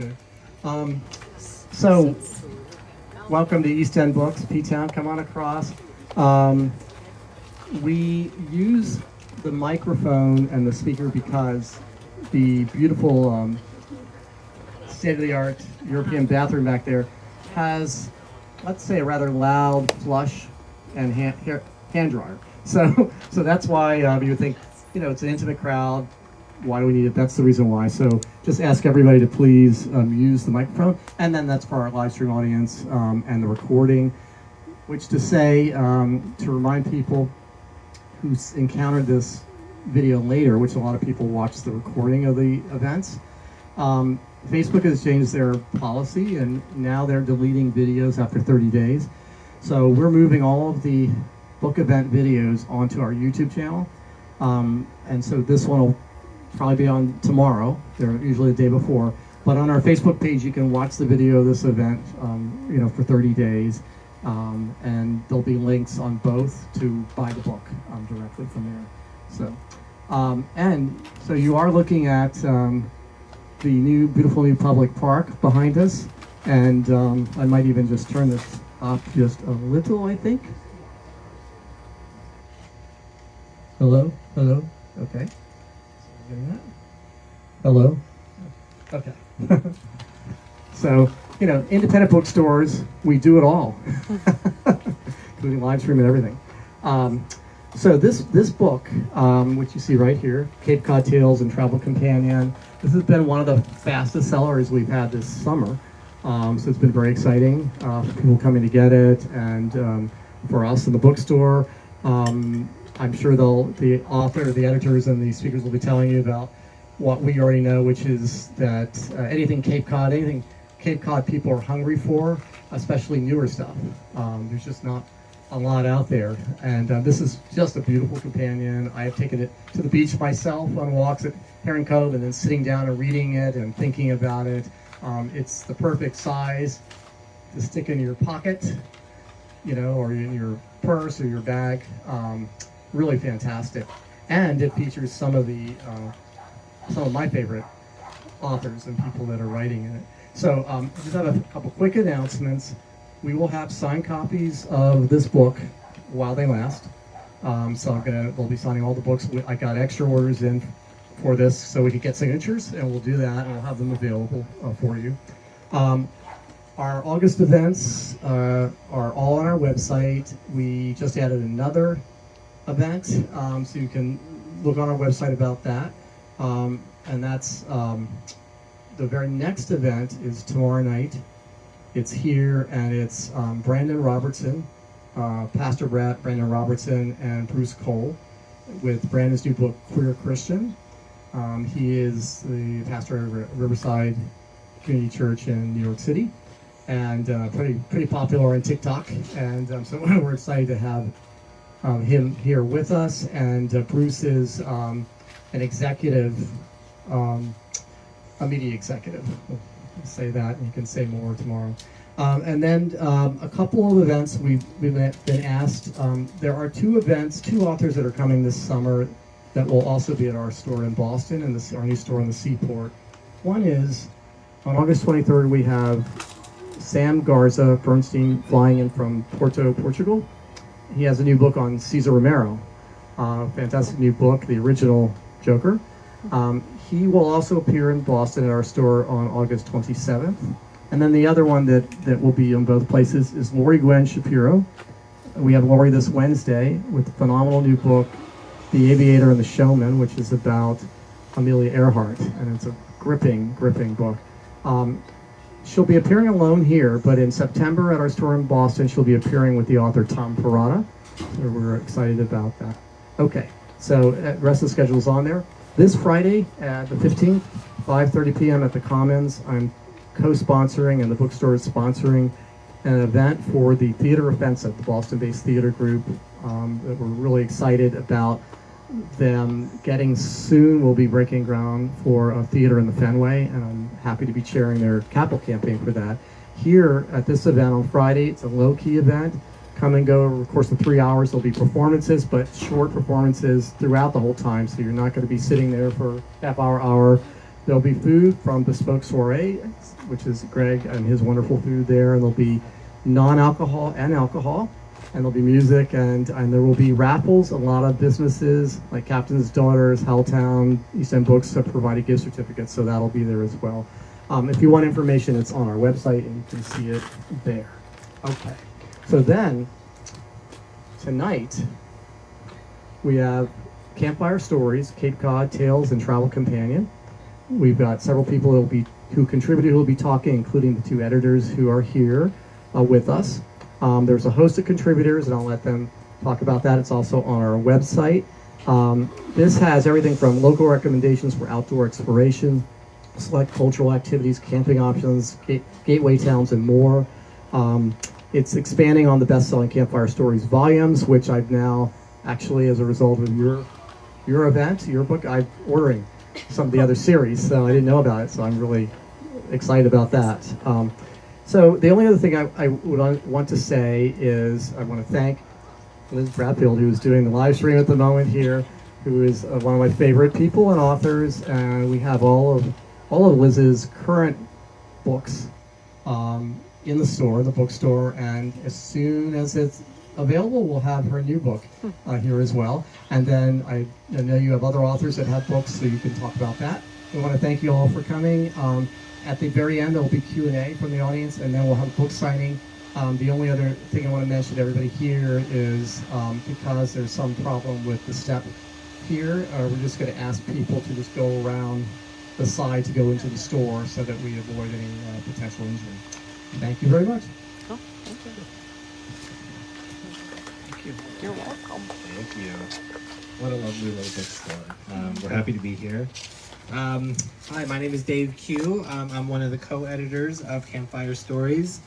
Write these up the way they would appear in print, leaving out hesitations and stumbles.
good. So, welcome to East End Books, Ptown. Come on across. We use the microphone and the speaker because the beautiful state-of-the-art European bathroom back there has, let's say, a rather loud flush and hand dryer. So that's why you would think, it's an intimate crowd. Why do we need it? That's the reason why. So just ask everybody to please use the microphone. And then that's for our live stream audience and the recording, which to say, to remind people who encountered this video later, which a lot of people watch the recording of the events, Facebook has changed their policy and now they're deleting videos after 30 days. So we're moving all of the book event videos onto our YouTube channel. And so this one will probably be on tomorrow. They're usually the day before. But on our Facebook page, you can watch the video of this event, for 30 days. And there'll be links on both to buy the book directly from there. So you are looking at the beautiful new public park behind us. And I might even just turn this up just a little, I think. Hello? Okay. Hello? Okay. So, independent bookstores, we do it all, including live stream and everything. So this book, which you see right here, Cape Cod Tales and Travel Companion, this has been one of the fastest sellers we've had this summer. So it's been very exciting for people coming to get it, and for us in the bookstore. I'm sure the author, the editors, and the speakers will be telling you about what we already know, which is that anything Cape Cod people are hungry for, especially newer stuff. There's just not a lot out there. And this is just a beautiful companion. I have taken it to the beach myself on walks at Heron Cove and then sitting down and reading it and thinking about it. It's the perfect size to stick in your pocket, or in your purse or your bag. Really fantastic, and it features some of my favorite authors and people that are writing in it. So just have a couple quick announcements. We will have signed copies of this book while they last. So we'll be signing all the books. I got extra orders in for this so we could get signatures, and we'll do that, and we'll have them available for you. Our August events are all on our website. We just added another event, so you can look on our website about that. And that's the very next event is tomorrow night. It's here, and it's Brandon Robertson, Pastor Brandon Robertson, and Bruce Cole with Brandon's new book, Queer Christian. He is the pastor at Riverside Community Church in New York City, and pretty popular on TikTok. And so we're excited to have him here with us. And Bruce is an executive, a media executive. We'll say that, and you can say more tomorrow. And then a couple of events we've been asked. There are two authors that are coming this summer that will also be at our store in Boston and our new store in the Seaport. One is on August 23rd, we have Sam Garza Bernstein flying in from Porto, Portugal. He has a new book on Cesar Romero, fantastic new book, the original Joker. He will also appear in Boston at our store on August 27th. And then the other one that will be in both places is Lori Gwen Shapiro. We have Lori this Wednesday with a phenomenal new book, The Aviator and the Showman, which is about Amelia Earhart, and it's a gripping book. She'll be appearing alone here, but in September at our store in Boston, she'll be appearing with the author Tom Perrotta. So we're excited about that. Okay, so the rest of the schedule is on there. This Friday, the 15th, 5:30 p.m. at the Commons, I'm co-sponsoring, and the bookstore is sponsoring an event for the Theater Offensive, the Boston-based theater group that we're really excited about them getting soon. We'll be breaking ground for a theater in the Fenway, and I'm happy to be chairing their capital campaign for that. Here at this event on Friday, it's a low-key event. Come and go over the course of 3 hours. There'll be performances, but short performances throughout the whole time, so you're not going to be sitting there for half hour. There'll be food from Bespoke Soiree, which is Greg and his wonderful food there, and there'll be non-alcohol and alcohol, and there'll be music, and there will be raffles. A lot of businesses like Captain's Daughters, Helltown, East End Books have provided gift certificates, so that'll be there as well. If you want information, it's on our website, and you can see it there. Okay, so then tonight we have Campfire Stories, Cape Cod Tales and Travel Companion. We've got several people who contributed who will be talking, including the two editors who are here with us. There's a host of contributors, and I'll let them talk about that. It's also on our website. This has everything from local recommendations for outdoor exploration, select cultural activities, camping options, gateway towns, and more. It's expanding on the best-selling Campfire Stories volumes, which I've now, actually, as a result of your event, your book, I'm ordering some of the other series, so I didn't know about it, so I'm really excited about that. So the only other thing I would want to say is I want to thank Liz Bradfield, who is doing the live stream at the moment here, who is one of my favorite people and authors, and we have all of Liz's current books in the store, the bookstore, and as soon as it's available, we'll have her new book here as well. And then I know you have other authors that have books, so you can talk about that. We want to thank you all for coming. At the very end, there will be Q&A from the audience, and then we'll have a book signing. The only other thing I want to mention to everybody here is because there's some problem with the step here, we're just going to ask people to just go around the side to go into the store so that we avoid any potential injury. Thank you very much. Oh, thank you. Thank you. You're welcome. Thank you. What a lovely little bookstore. We're happy to be here. Hi, my name is Dave Kyu. I'm one of the co-editors of Campfire Stories.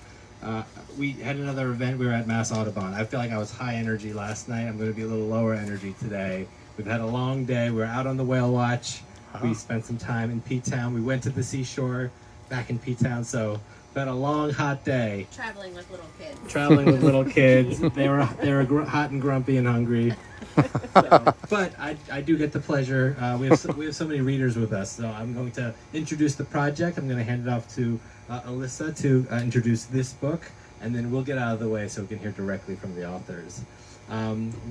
We had another event. We were at Mass Audubon. I feel like I was high energy last night. I'm going to be a little lower energy today. We've had a long day. We're out on the whale watch. We spent some time in Ptown. We went to the seashore back in Ptown, so it's been a long, hot day. Traveling with little kids. Traveling with little kids. They were hot and grumpy and hungry. So, but I do get the pleasure. We have so many readers with us, so I'm going to introduce the project. I'm going to hand it off to Ilyssa to introduce this book, and then we'll get out of the way so we can hear directly from the authors.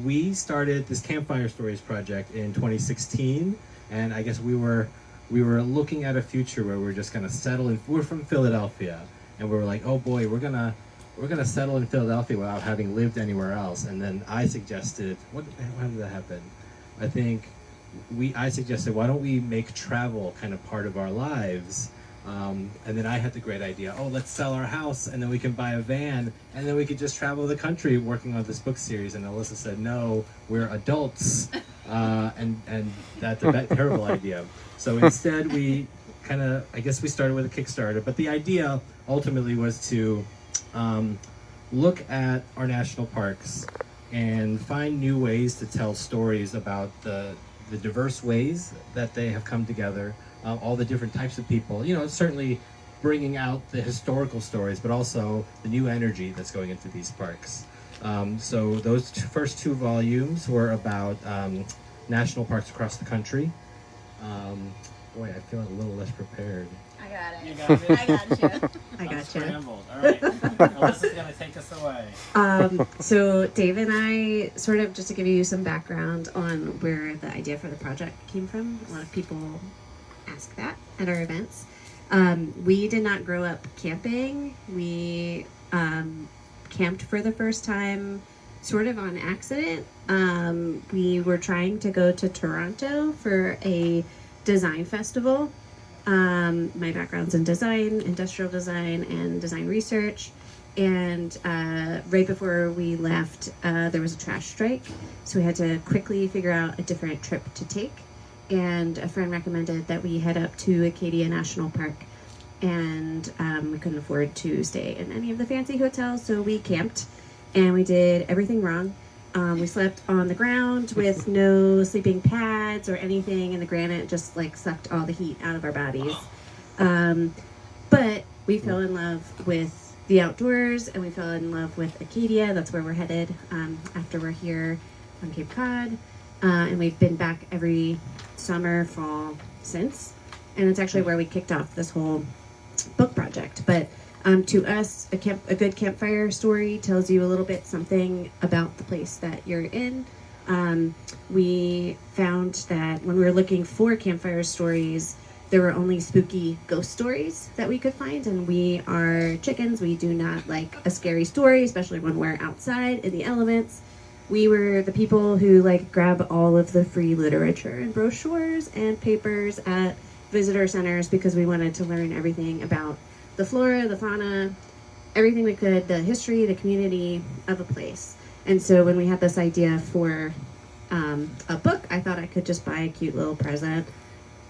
We started this Campfire Stories project in 2016, and I guess we were looking at a future where we're just going to settle in. We're from Philadelphia, and we were like, oh boy, we're gonna settle in Philadelphia without having lived anywhere else. And then I suggested, how did that happen? I suggested, why don't we make travel kind of part of our lives? And then I had the great idea, let's sell our house and then we can buy a van and then we could just travel the country working on this book series. And Ilyssa said, no, we're adults. And that's a terrible idea. So instead we we started with a Kickstarter, but the idea ultimately was to look at our national parks and find new ways to tell stories about the diverse ways that they have come together, all the different types of people. Certainly bringing out the historical stories, but also the new energy that's going into these parks. So those first two volumes were about national parks across the country. Boy, I feel a little less prepared. I got it. You got it? I got you. I got you. Scrambled. All right. Alyssa's going to take us away. So Dave and I, sort of just to give you some background on where the idea for the project came from. A lot of people ask that at our events. We did not grow up camping. We camped for the first time sort of on accident. We were trying to go to Toronto for a design festival. My background's in design, industrial design, and design research. And right before we left, there was a trash strike. So we had to quickly figure out a different trip to take. And a friend recommended that we head up to Acadia National Park. And we couldn't afford to stay in any of the fancy hotels, so we camped. And we did everything wrong. We slept on the ground with no sleeping pads or anything, and the granite just sucked all the heat out of our bodies. But we fell in love with the outdoors, and we fell in love with Acadia. That's where we're headed after we're here on Cape Cod. And we've been back every summer, fall since. and it's actually where we kicked off this whole book project. But to us, a good campfire story tells you a little bit something about the place that you're in. We found that when we were looking for campfire stories, there were only spooky ghost stories that we could find, and we are chickens. We do not like a scary story, especially when we're outside in the elements. We were the people who like grab all of the free literature and brochures and papers at visitor centers because we wanted to learn everything about the flora, the fauna, everything we could, the history, the community of a place. And so when we had this idea for a book, I thought I could just buy a cute little present.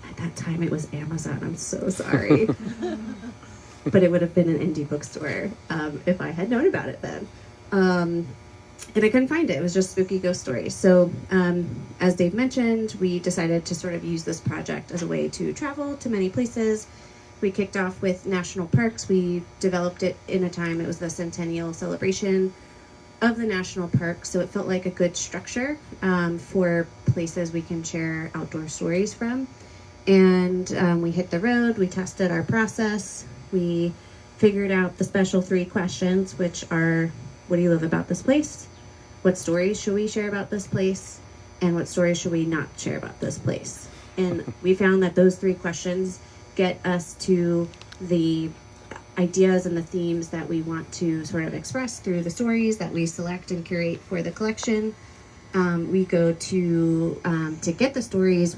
At that time, it was Amazon. I'm so sorry. But it would have been an indie bookstore if I had known about it then. And I couldn't find it. It was just spooky ghost stories. So as Dave mentioned, we decided to sort of use this project as a way to travel to many places. We kicked off with national parks. We developed it in a time, it was the centennial celebration of the national park. So it felt like a good structure for places we can share outdoor stories from. And we hit the road, we tested our process, we figured out the special 3 questions, which are, what do you love about this place? What stories should we share about this place? And what stories should we not share about this place? And we found that those 3 questions get us to the ideas and the themes that we want to sort of express through the stories that we select and curate for the collection. We go to get the stories,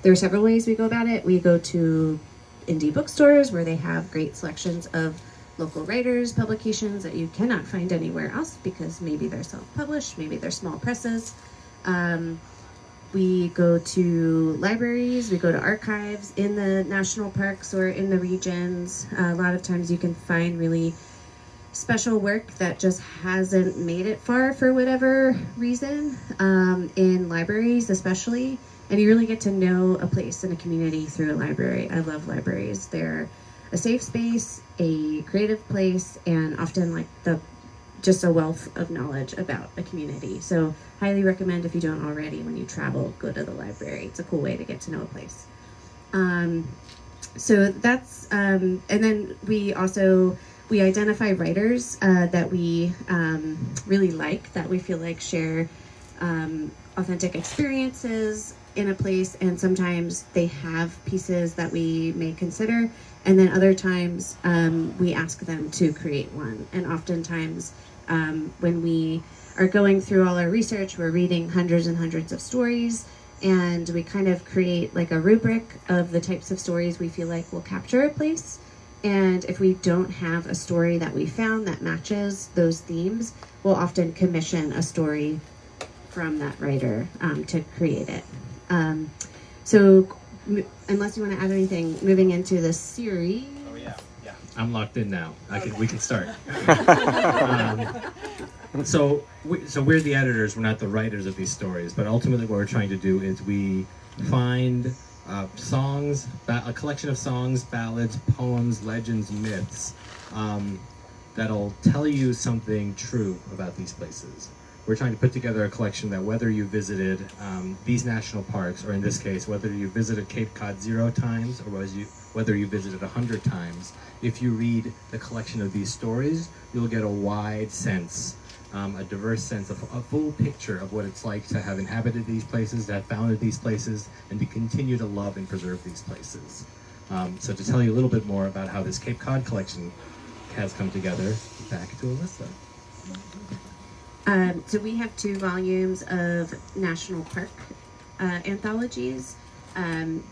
there are several ways we go about it. We go to indie bookstores where they have great selections of local writers, publications that you cannot find anywhere else because maybe they're self-published, maybe they're small presses. We go to libraries, we go to archives in the national parks or in the regions. A lot of times you can find really special work that just hasn't made it far for whatever reason, in libraries especially. And you really get to know a place and a community through a library. I love libraries. They're a safe space, a creative place, and often just a wealth of knowledge about a community. So highly recommend, if you don't already, when you travel, go to the library. It's a cool way to get to know a place. So that's, and then we identify writers that we really like, that we feel like share authentic experiences in a place, and sometimes they have pieces that we may consider, and then other times we ask them to create one. And oftentimes when we are going through all our research, we're reading hundreds and hundreds of stories, and we kind of create like a rubric of the types of stories we feel like will capture a place. And if we don't have a story that we found that matches those themes, we'll often commission a story from that writer to create it. So unless you want to add anything, moving into the series. Oh yeah. I'm locked in now. We can start. So we're the editors. We're not the writers of these stories. But ultimately, what we're trying to do is we find songs, a collection of songs, ballads, poems, legends, myths that'll tell you something true about these places. We're trying to put together a collection that whether you visited these national parks, or in this case, whether you visited Cape Cod 0 times, or whether you visited 100 times, if you read the collection of these stories, you'll get a wide sense, a diverse sense, of a full picture of what it's like to have inhabited these places, to have founded these places, and to continue to love and preserve these places. So to tell you a little bit more about how this Cape Cod collection has come together, back to Ilyssa. So we have 2 volumes of national park anthologies.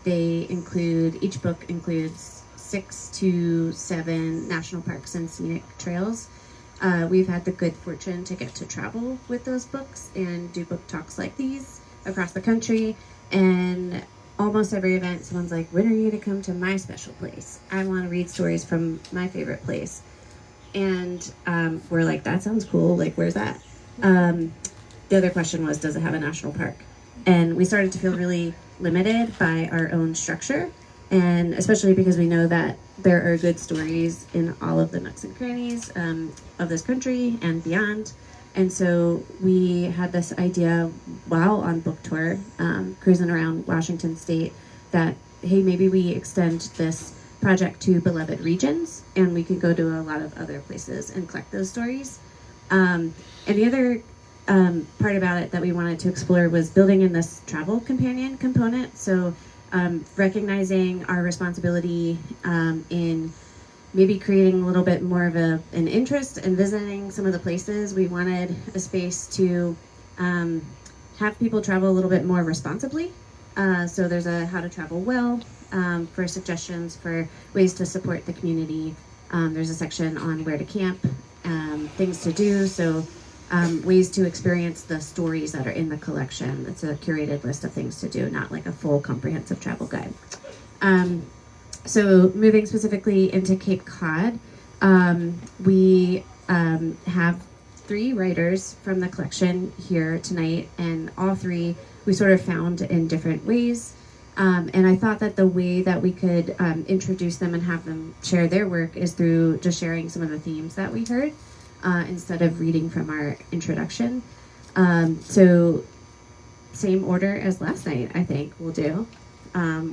Each book includes 6 to 7 national parks and scenic trails. We've had the good fortune to get to travel with those books and do book talks like these across the country. And almost every event, someone's like, when are you going to come to my special place? I want to read stories from my favorite place. And we're like, that sounds cool. Like, where's that? The other question was, does it have a national park? And we started to feel really limited by our own structure, and especially because we know that there are good stories in all of the nooks and crannies of this country and beyond. And so we had this idea while on book tour, cruising around Washington State, that hey, maybe we extend this project to beloved regions, and we can go to a lot of other places and collect those stories. And the other part about it that we wanted to explore was building in this travel companion component. So recognizing our responsibility in maybe creating a little bit more of an interest in visiting some of the places. We wanted a space to have people travel a little bit more responsibly. So there's a how to travel well for suggestions for ways to support the community. There's a section on where to camp, things to do. So ways to experience the stories that are in the collection. It's a curated list of things to do, not like a full comprehensive travel guide. So moving specifically into Cape Cod, we have 3 writers from the collection here tonight, and all 3 we sort of found in different ways. And I thought that the way that we could introduce them and have them share their work is through just sharing some of the themes that we heard instead of reading from our introduction. So same order as last night, I think we'll do,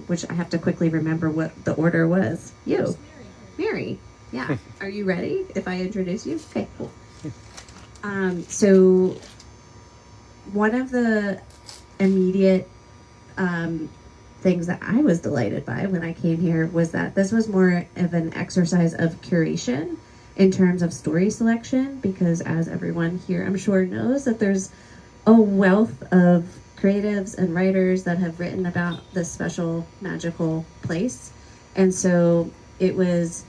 which I have to quickly remember what the order was. You. Mary. Yeah. Are you ready if I introduce you? Okay, cool. So one of the immediate things that I was delighted by when I came here was that this was more of an exercise of curation in terms of story selection, because as everyone here I'm sure knows, that there's a wealth of creatives and writers that have written about this special magical place. And so it was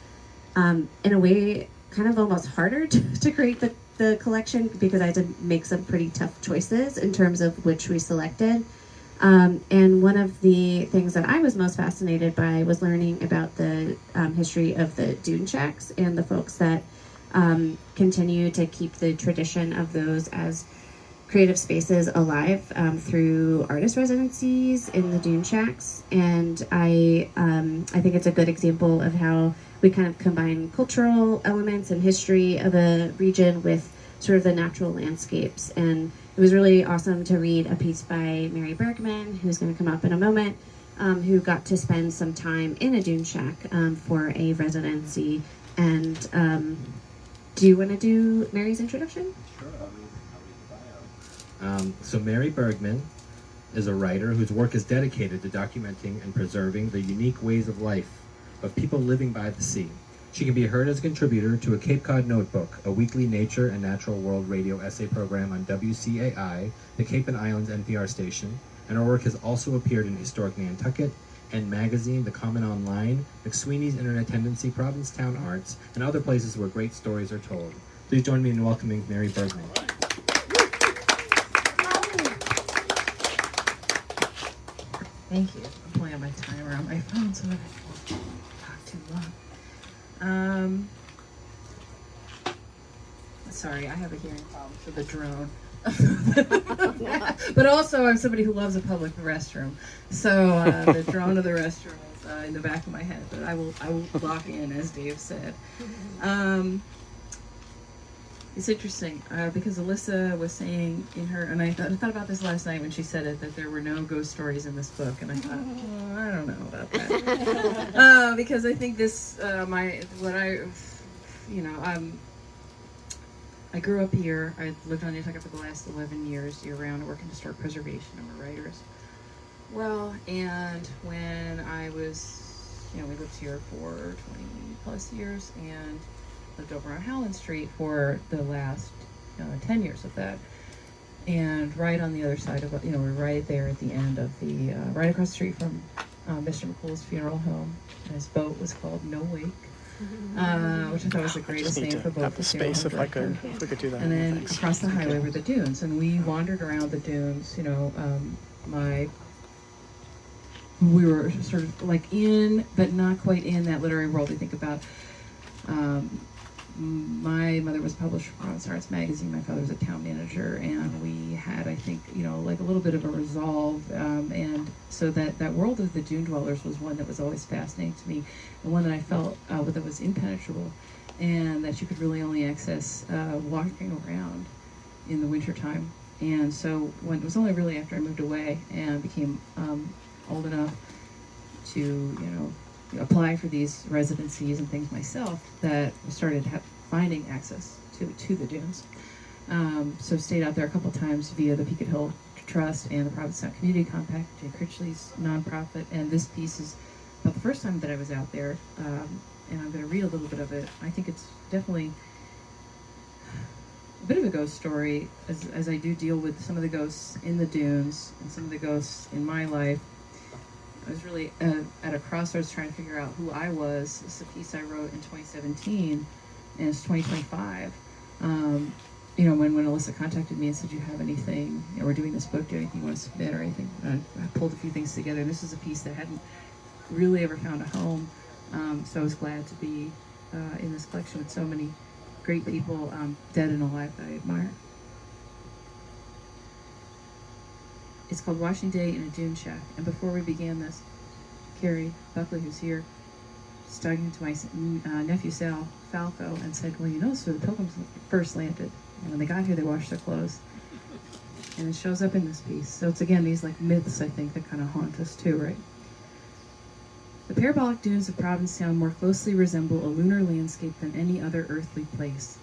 in a way kind of almost harder to create the collection, because I had to make some pretty tough choices in terms of which we selected. And one of the things that I was most fascinated by was learning about the history of the dune shacks and the folks that continue to keep the tradition of those as creative spaces alive through artist residencies in the dune shacks. And I think it's a good example of how we kind of combine cultural elements and history of a region with sort of the natural landscapes. And it was really awesome to read a piece by Mary Bergman, who's going to come up in a moment, who got to spend some time in a dune shack for a residency. And do you want to do Mary's introduction? Sure, I'll read the bio. So Mary Bergman is a writer whose work is dedicated to documenting and preserving the unique ways of life of people living by the sea. She can be heard as a contributor to a Cape Cod Notebook, a weekly nature and natural world radio essay program on WCAI, the Cape and Islands NPR station, and her work has also appeared in Historic Nantucket, End Magazine, The Common Online, McSweeney's Internet Tendency, Provincetown Arts, and other places where great stories are told. Please join me in welcoming Mary Bergman. Thank you. I'm pulling out my timer on my phone so that I don't talk too long. Sorry, I have a hearing problem for the drone. But also I'm somebody who loves a public restroom. So the drone of the restroom is in the back of my head, but I will lock in, as Dave said. It's interesting because Ilyssa was saying in her, and I thought about this last night when she said it, that there were no ghost stories in this book, and I thought, oh, I don't know about that. Because I think this, I grew up here. I lived on Nantucket for the last 11 years, year round. I work in historic preservation, and we're writers. Well, and when I was, we lived here for 20 plus years, and lived over on Howland Street for the last 10 years of that. And right on the other side of, we're right there at the end of the, right across the street from Mr. McCool's funeral home. And his boat was called No Wake, which I thought was the greatest name for both. Have the space if we could do that. And then Thanks. across the highway were the dunes, and we wandered around the dunes. We were sort of like in, but not quite in that literary world. We think about. My mother was published for Province Arts magazine. My father was a town manager, and we had, I think, like a little bit of a resolve. And so that world of the dune dwellers was one that was always fascinating to me, and one that I felt that was impenetrable, and that you could really only access walking around in the wintertime. And so when it was only really after I moved away and became old enough to, apply for these residencies and things myself, that I started finding access to the dunes. So stayed out there a couple times via the Peaked Hill Trust and the Provincetown Community Compact, Jay Critchley's nonprofit, and this piece is about the first time that I was out there, and I'm going to read a little bit of it. I think it's definitely a bit of a ghost story, as I do deal with some of the ghosts in the dunes and some of the ghosts in my life. I was really at a crossroads trying to figure out who I was. It's a piece I wrote in 2017, and it's 2025. When Ilyssa contacted me and said, "Do you have anything? We're doing this book. Do you have anything you want to submit or anything?" I pulled a few things together. And this is a piece that hadn't really ever found a home, so I was glad to be in this collection with so many great people, dead and alive, that I admire. It's called Washing Day in a Dune Shack. And before we began this, Carrie Buckley, who's here, was talking to my nephew Sal Falco and said, "Well, this is where the Pilgrims first landed. And when they got here, they washed their clothes." And it shows up in this piece. So it's, again, these myths, I think, that kind of haunt us too, right? The parabolic dunes of Provincetown more closely resemble a lunar landscape than any other earthly place.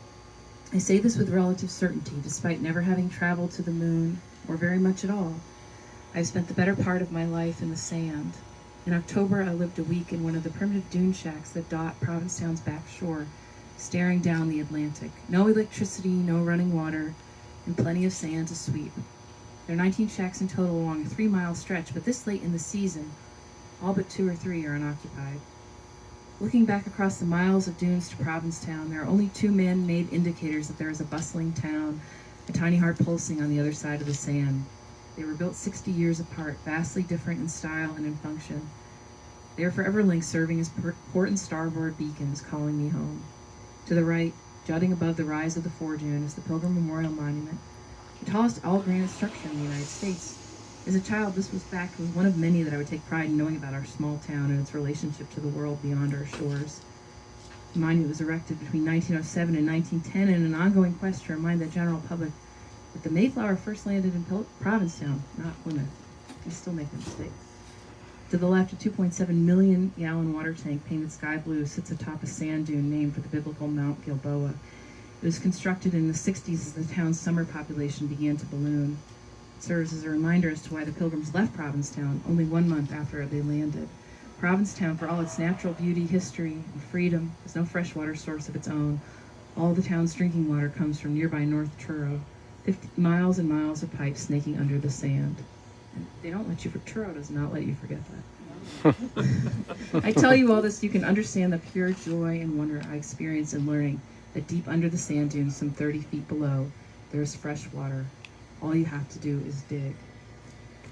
I say this with relative certainty, despite never having traveled to the moon, or very much at all. I've spent the better part of my life in the sand. In October, I lived a week in one of the primitive dune shacks that dot Provincetown's back shore, staring down the Atlantic. No electricity, no running water, and plenty of sand to sweep. There are 19 shacks in total along a 3-mile stretch, but this late in the season, all but 2 or 3 are unoccupied. Looking back across the miles of dunes to Provincetown, there are only 2 man-made indicators that there is a bustling town, a tiny heart pulsing on the other side of the sand. They were built 60 years apart, vastly different in style and in function. They are forever linked, serving as port and starboard beacons, calling me home. To the right, jutting above the rise of the foredune, is the Pilgrim Memorial Monument, the tallest all-granite structure in the United States. As a child, this was one of many that I would take pride in knowing about our small town and its relationship to the world beyond our shores. The monument was erected between 1907 and 1910 in an ongoing quest to remind the general public that the Mayflower first landed in Provincetown, not Plymouth. We still make the mistake. To the left, a 2.7 million gallon water tank painted sky blue sits atop a sand dune named for the biblical Mount Gilboa. It was constructed in the 60s as the town's summer population began to balloon. It serves as a reminder as to why the Pilgrims left Provincetown only 1 month after they landed. Provincetown, for all its natural beauty, history, and freedom, has no freshwater source of its own. All the town's drinking water comes from nearby North Truro, 50 miles and miles of pipes snaking under the sand. And they don't let you, Truro does not let you forget that. I tell you all this so you can understand the pure joy and wonder I experienced in learning that deep under the sand dunes, some 30 feet below, there is fresh water. All you have to do is dig.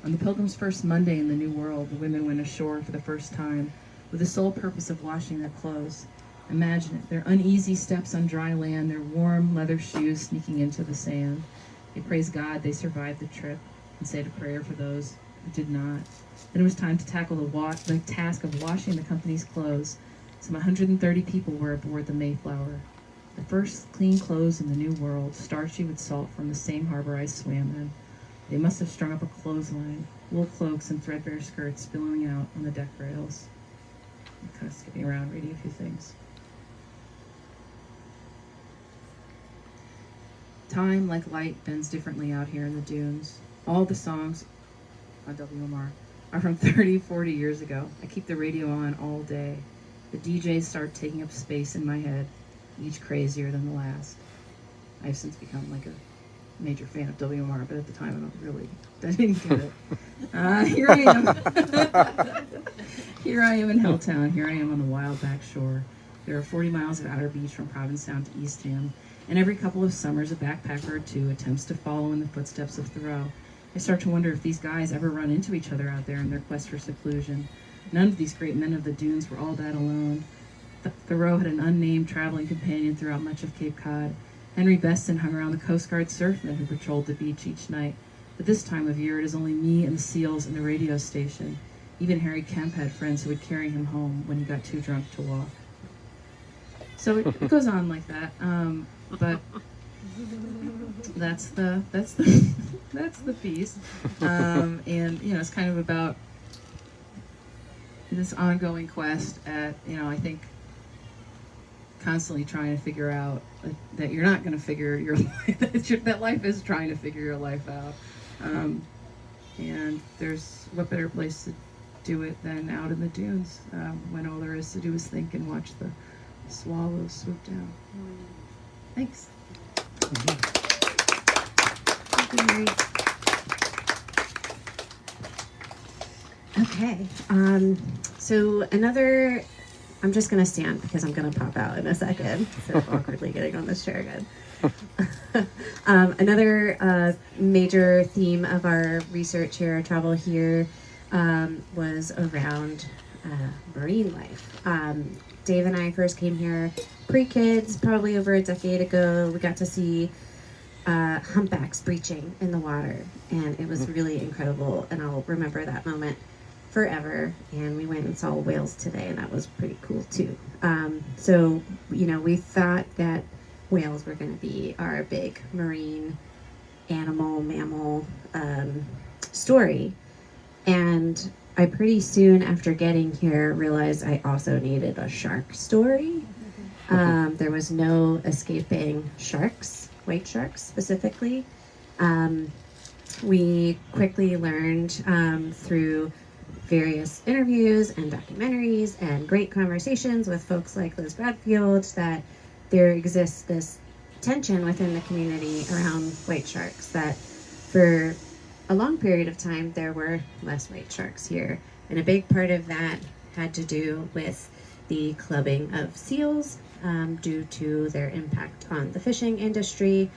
On the Pilgrims' first Monday in the New World, the women went ashore for the first time with the sole purpose of washing their clothes. Imagine it, their uneasy steps on dry land, their warm leather shoes sneaking into the sand. They praise God they survived the trip and said a prayer for those who did not. Then it was time to tackle the task of washing the company's clothes. Some 130 people were aboard the Mayflower. The first clean clothes in the New World, starchy with salt from the same harbor I swam in. They must have strung up a clothesline, wool cloaks and threadbare skirts billowing out on the deck rails. I'm kind of skipping around, reading a few things. Time, like light, bends differently out here in the dunes. All the songs on WMR are from 30, 40 years ago. I keep the radio on all day. The DJs start taking up space in my head, each crazier than the last. I've since become like a major fan of WMR, but at the time I didn't get it. Here I am. Here I am in Helltown. Here I am on the wild back shore. There are 40 miles of outer beach from Provincetown to Eastham, and every couple of summers a backpacker or two attempts to follow in the footsteps of Thoreau. I start to wonder if these guys ever run into each other out there in their quest for seclusion. None of these great men of the dunes were all that alone. Thoreau had an unnamed traveling companion throughout much of Cape Cod. Henry Beston hung around the Coast Guard surfmen who patrolled the beach each night. But this time of year, it is only me and the SEALs and the radio station. Even Harry Kemp had friends who would carry him home when he got too drunk to walk. So it goes on like that. But that's the piece. And it's kind of about this ongoing quest at, I think constantly trying to figure out that you're not going to figure your life, that life is trying to figure your life out. And there's what better place to do it than out in the dunes, when all there is to do is think and watch the swallows swoop down. Thanks. Thank you, Mary. Okay, so I'm just gonna stand because I'm gonna pop out in a second. So awkwardly getting on this chair again. Another major theme of our research here, our travel here, was around marine life. Dave and I first came here pre-kids, probably over a decade ago. We got to see humpbacks breaching in the water, and it was really incredible, and I'll remember that moment forever. And we went and saw whales today, and that was pretty cool too. So we thought that whales were going to be our big marine mammal story, and I pretty soon after getting here realized I also needed a shark story. There was no escaping sharks, white sharks specifically. We quickly learned through various interviews and documentaries and great conversations with folks like Liz Bradfield that there exists this tension within the community around white sharks, that for a long period of time there were less white sharks here, and a big part of that had to do with the clubbing of seals due to their impact on the fishing industry,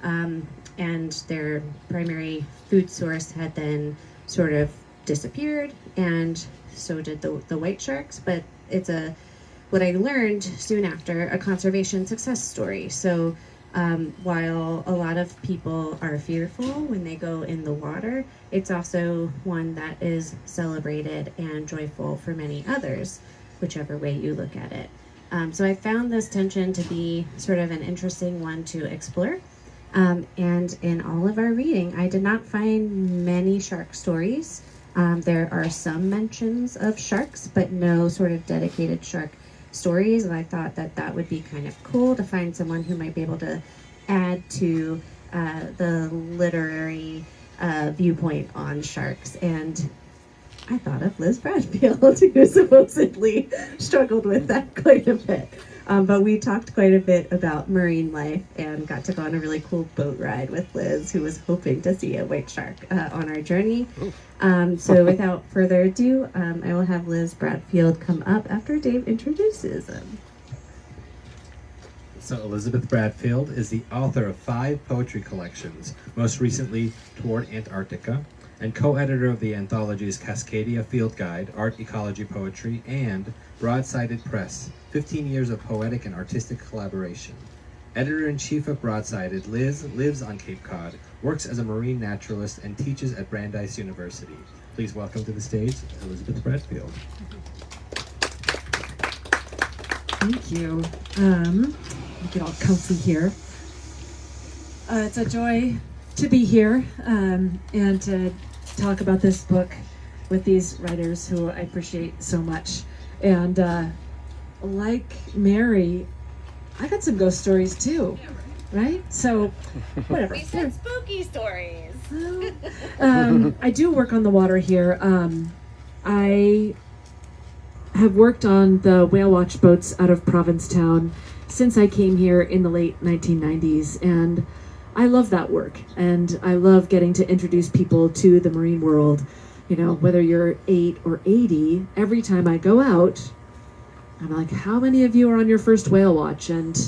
and their primary food source had then sort of disappeared, and so did the white sharks. But it's what I learned soon after, a conservation success story. So while a lot of people are fearful when they go in the water, it's also one that is celebrated and joyful for many others, whichever way you look at it. So I found this tension to be sort of an interesting one to explore. And in all of our reading, I did not find many shark stories. There are some mentions of sharks, but no sort of dedicated shark stories, and I thought that would be kind of cool to find someone who might be able to add to the literary viewpoint on sharks. And I thought of Liz Bradfield, who supposedly struggled with that quite a bit. But we talked quite a bit about marine life and got to go on a really cool boat ride with Liz, who was hoping to see a white shark on our journey. So without further ado, I will have Liz Bradfield come up after Dave introduces him. So Elizabeth Bradfield is the author of 5 poetry collections, most recently Toward Antarctica, and co-editor of the anthologies Cascadia Field Guide, Art, Ecology, Poetry, and Broadsided Press, 15 years of poetic and artistic collaboration. Editor-in-chief of Broadsided, Liz lives on Cape Cod, works as a marine naturalist, and teaches at Brandeis University. Please welcome to the stage, Elizabeth Bradfield. Thank you. Get all comfy here. It's a joy to be here and to talk about this book with these writers who I appreciate so much. And like Mary, I got some ghost stories too, right? So, whatever. We said spooky stories. I do work on the water here. I have worked on the whale watch boats out of Provincetown since I came here in the late 1990s, and I love that work, and I love getting to introduce people to the marine world. You know, whether you're 8 or 80, every time I go out, I'm like, how many of you are on your first whale watch? And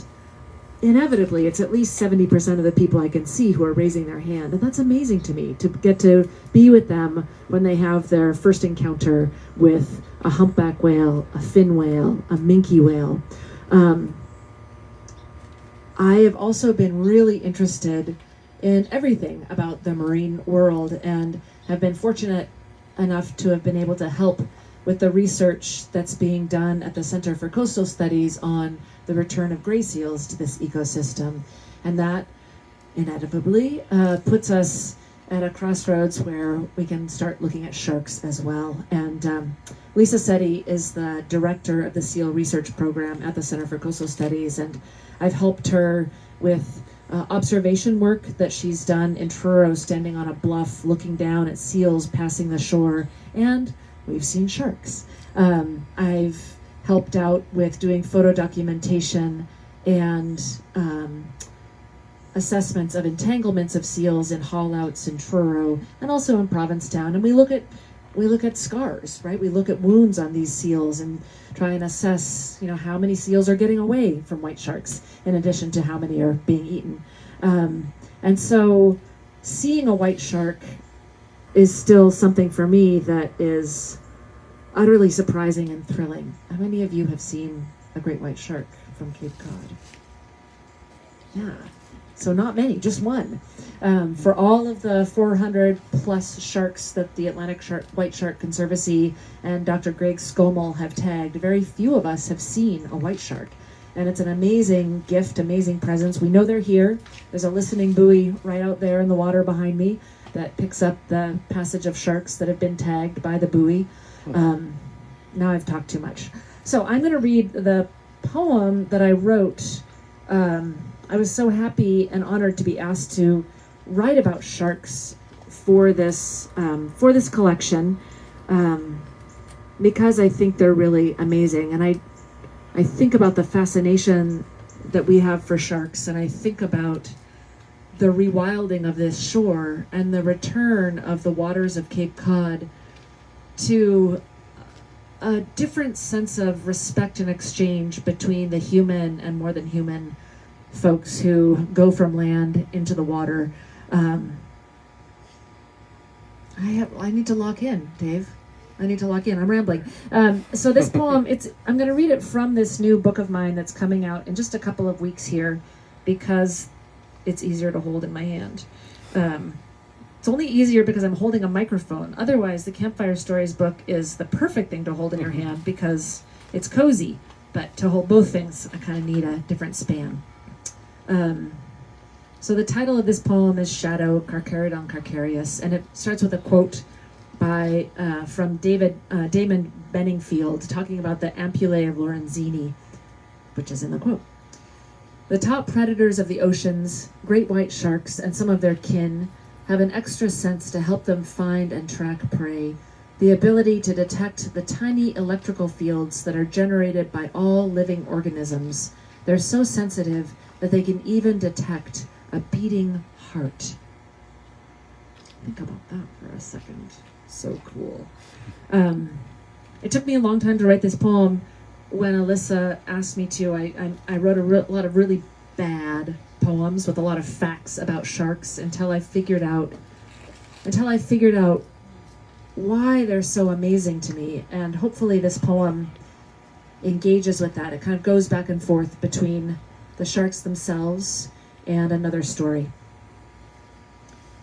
inevitably, it's at least 70% of the people I can see who are raising their hand. And that's amazing to me, to get to be with them when they have their first encounter with a humpback whale, a fin whale, a minke whale. I have also been really interested in everything about the marine world and have been fortunate enough to have been able to help with the research that's being done at the Center for Coastal Studies on the return of gray seals to this ecosystem. And that inevitably puts us at a crossroads where we can start looking at sharks as well. And Ilyssa Setti is the director of the SEAL research program at the Center for Coastal Studies, and I've helped her with observation work that she's done in Truro, standing on a bluff looking down at seals passing the shore, and we've seen sharks. I've helped out with doing photo documentation and assessments of entanglements of seals in haulouts in Truro and also in Provincetown. And we look at scars, right? We look at wounds on these seals and try and assess, how many seals are getting away from white sharks in addition to how many are being eaten. And so seeing a white shark is still something for me that is utterly surprising and thrilling. How many of you have seen a great white shark from Cape Cod? Yeah. So not many, just one. For all of the 400 plus sharks that the Atlantic White Shark Conservancy and Dr. Greg Skomel have tagged, very few of us have seen a white shark. And it's an amazing gift, amazing presence. We know they're here. There's a listening buoy right out there in the water behind me that picks up the passage of sharks that have been tagged by the buoy. Now I've talked too much. So I'm going to read the poem that I wrote. I was so happy and honored to be asked to write about sharks for this collection, because I think they're really amazing. And I think about the fascination that we have for sharks, and I think about the rewilding of this shore and the return of the waters of Cape Cod to a different sense of respect and exchange between the human and more than human folks who go from land into the water. I need to lock in, Dave. I need to lock in. I'm rambling. So this poem, I'm going to read it from this new book of mine that's coming out in just a couple of weeks here, because it's easier to hold in my hand. It's only easier because I'm holding a microphone. Otherwise, the Campfire Stories book is the perfect thing to hold in your hand because it's cozy. But to hold both things, I kind of need a different span. So the title of this poem is Shadow, Carcharodon Carcharius, and it starts with a quote from Damon Benningfield talking about the ampullae of Lorenzini, which is in the quote. The top predators of the oceans, great white sharks, and some of their kin, have an extra sense to help them find and track prey, the ability to detect the tiny electrical fields that are generated by all living organisms. They're so sensitive that they can even detect a beating heart. Think about that for a second. So cool. It took me a long time to write this poem. When Ilyssa asked me to, I wrote a lot of really bad poems with a lot of facts about sharks until I figured out why they're so amazing to me. And hopefully this poem engages with that. It kind of goes back and forth between the sharks themselves and another story.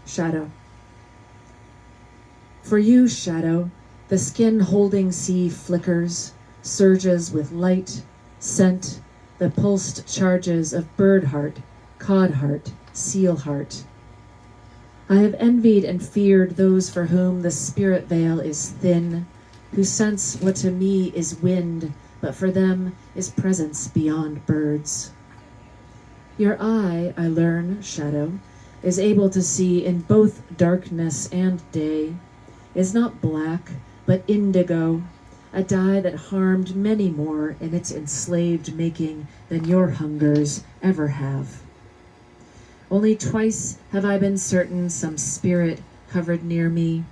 Shadow. For you, Shadow, the skin-holding sea flickers, surges with light, scent, the pulsed charges of bird heart, cod heart, seal heart. I have envied and feared those for whom the spirit veil is thin, who sense what to me is wind, but for them is presence beyond birds. Your eye, I learn, Shadow, is able to see in both darkness and day, is not black, but indigo, a dye that harmed many more in its enslaved making than your hungers ever have. Only twice have I been certain some spirit hovered near me.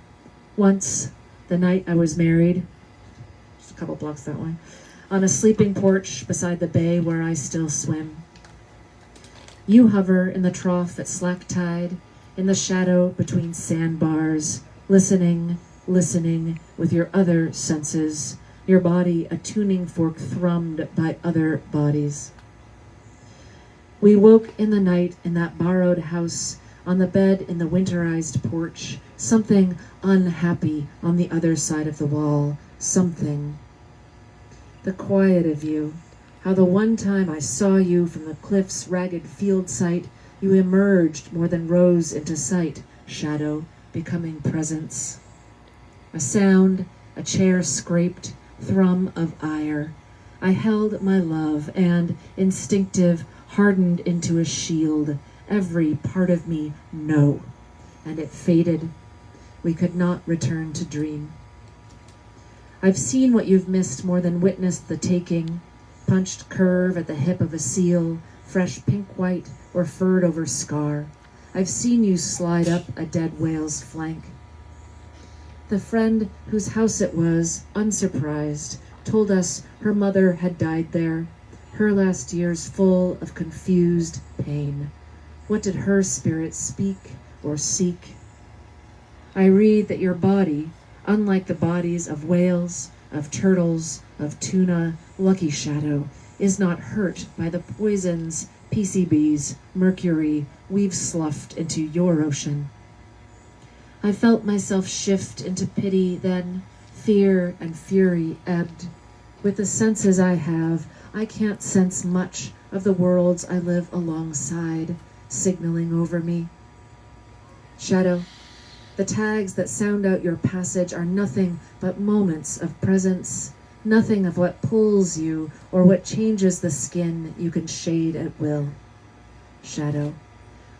Once, the night I was married, just a couple blocks that way, on a sleeping porch beside the bay where I still swim. You hover in the trough at slack tide, in the shadow between sandbars, listening with your other senses, your body a tuning fork thrummed by other bodies. We woke in the night in that borrowed house, on the bed in the winterized porch, something unhappy on the other side of the wall, something. The quiet of you, how the one time I saw you from the cliff's ragged field site, you emerged more than rose into sight, shadow becoming presence. A sound, a chair scraped, thrum of ire. I held my love and, instinctive, hardened into a shield, every part of me, no. And it faded. We could not return to dream. I've seen what you've missed more than witnessed the taking, punched curve at the hip of a seal, fresh pink-white or furred over scar. I've seen you slide up a dead whale's flank. The friend whose house it was, unsurprised, told us her mother had died there, her last years full of confused pain. What did her spirit speak or seek? I read that your body, unlike the bodies of whales, of turtles, of tuna, Lucky Shadow, is not hurt by the poisons, PCBs, mercury we've sloughed into your ocean. I felt myself shift into pity then, fear and fury ebbed. With the senses I have, I can't sense much of the worlds I live alongside, signaling over me. Shadow, the tags that sound out your passage are nothing but moments of presence, nothing of what pulls you or what changes the skin you can shade at will. Shadow,